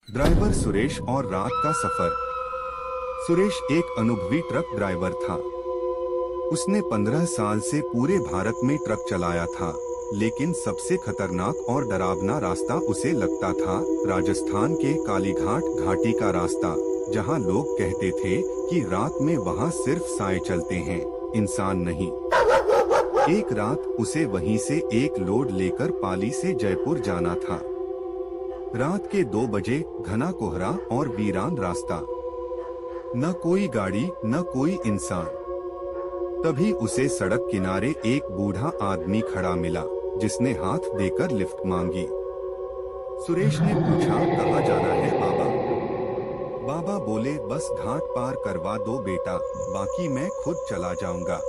Driver Suresh और रात का सफर। सुरेश एक अनुभवी ट्रक ड्राइवर था। उसने 15 साल से पूरे भारत में ट्रक चलाया था, लेकिन सबसे खतरनाक और डरावना रास्ता उसे लगता था राजस्थान के कालीघाट घाटी का रास्ता, जहां लोग कहते थे कि रात में वहां सिर्फ साए चलते हैं, इंसान नहीं। एक रात उसे वहीं से एक लोड लेकर पाली से जयपुर जाना था। रात के 2 बजे, घना कोहरा और वीरान रास्ता, न कोई गाड़ी न कोई इंसान। तभी उसे सड़क किनारे एक बूढ़ा आदमी खड़ा मिला, जिसने हाथ देकर लिफ्ट मांगी। सुरेश ने पूछा, कहाँ जाना है बाबा? बाबा बोले, बस घाट पार करवा दो बेटा, बाकी मैं खुद चला जाऊंगा।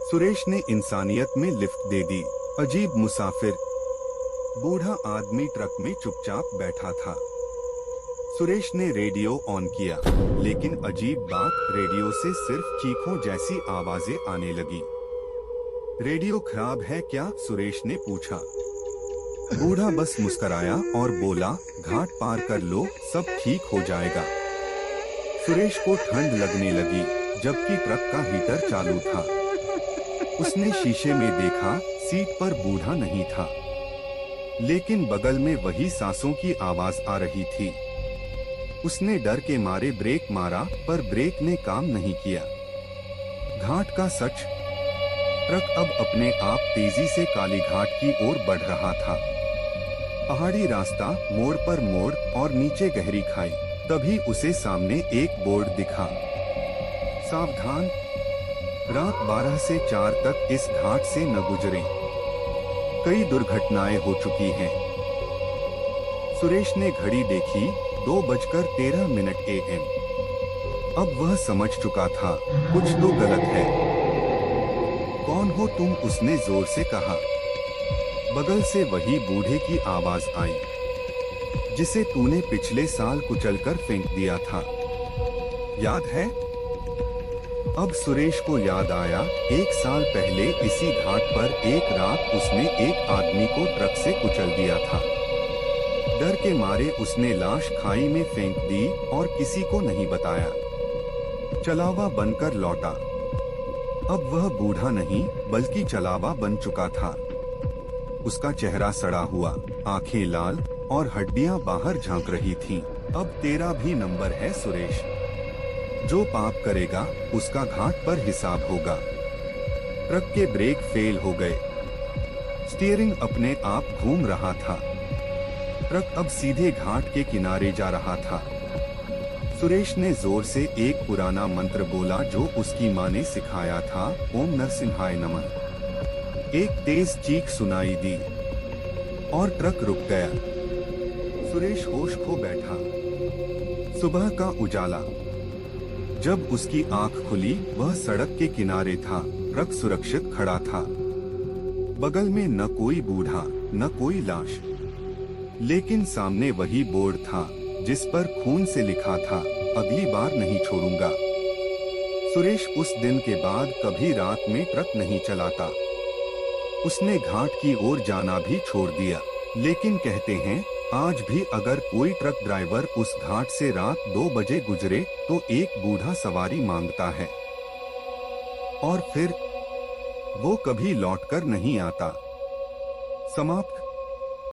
सुरेश ने इंसानियत में लिफ्ट दे दी। अजीब मुसाफिर। बूढ़ा आदमी ट्रक में चुपचाप बैठा था। सुरेश ने रेडियो ऑन किया, लेकिन अजीब बात, रेडियो से सिर्फ चीखों जैसी आवाजें आने लगी। रेडियो खराब है क्या? सुरेश ने पूछा। बूढ़ा बस मुस्कराया और बोला, घाट पार कर लो, सब ठीक हो जाएगा। सुरेश को ठंड लगने लगी, जबकि ट्रक का हीटर चालू था। उसने शीशे में देखा, सीट पर बूढ़ा नहीं था, लेकिन बगल में वही सांसों की आवाज आ रही थी। उसने डर के मारे ब्रेक मारा, पर ब्रेक ने काम नहीं किया। घाट का सच। ट्रक अब अपने आप तेजी से कालीघाट की ओर बढ़ रहा था। पहाड़ी रास्ता, मोड़ पर मोड़ और नीचे गहरी खाई। तभी उसे सामने एक बोर्ड दिखा, सावधान, रात 12 से 4 तक इस घाट से न गुजरें। कई दुर्घटनाएं हो चुकी हैं। सुरेश ने घड़ी देखी, 2:13 AM। अब वह समझ चुका था, कुछ तो गलत है। कौन हो तुम? उसने जोर से कहा। बगल से वही बूढ़े की आवाज आई, जिसे तूने पिछले साल कुचलकर फेंक दिया था, याद है? अब सुरेश को याद आया, 1 साल पहले इसी घाट पर एक रात उसने एक आदमी को ट्रक से कुचल दिया था। डर के मारे उसने लाश खाई में फेंक दी और किसी को नहीं बताया। चलावा बनकर लौटा। अब वह बूढ़ा नहीं, बल्कि चलावा बन चुका था। उसका चेहरा सड़ा हुआ, आंखें लाल और हड्डियां बाहर झांक रही थीं। अब तेरा भी नंबर है सुरेश। जो पाप करेगा उसका घाट पर हिसाब होगा। ट्रक के ब्रेक फेल हो गए। स्टीयरिंग अपने आप घूम रहा था। ट्रक अब सीधे घाट के किनारे जा रहा था। सुरेश ने जोर से एक पुराना मंत्र बोला, जो उसकी माँ ने सिखाया था, ओम नरसिम्हाय नमः। एक तेज चीख सुनाई दी और ट्रक रुक गया। सुरेश होश खो बैठा। सुबह का उजाला। जब उसकी आंख खुली, वह सड़क के किनारे था। ट्रक सुरक्षित खड़ा था। बगल में न कोई बूढ़ा न कोई लाश, लेकिन सामने वही बोर्ड था, जिस पर खून से लिखा था, अगली बार नहीं छोड़ूंगा। सुरेश उस दिन के बाद कभी रात में ट्रक नहीं चलाता। उसने घाट की ओर जाना भी छोड़ दिया। लेकिन कहते हैं, आज भी अगर कोई ट्रक ड्राइवर उस घाट से रात 2 बजे गुजरे, तो एक बूढ़ा सवारी मांगता है, और फिर वो कभी लौटकर नहीं आता। समाप्त।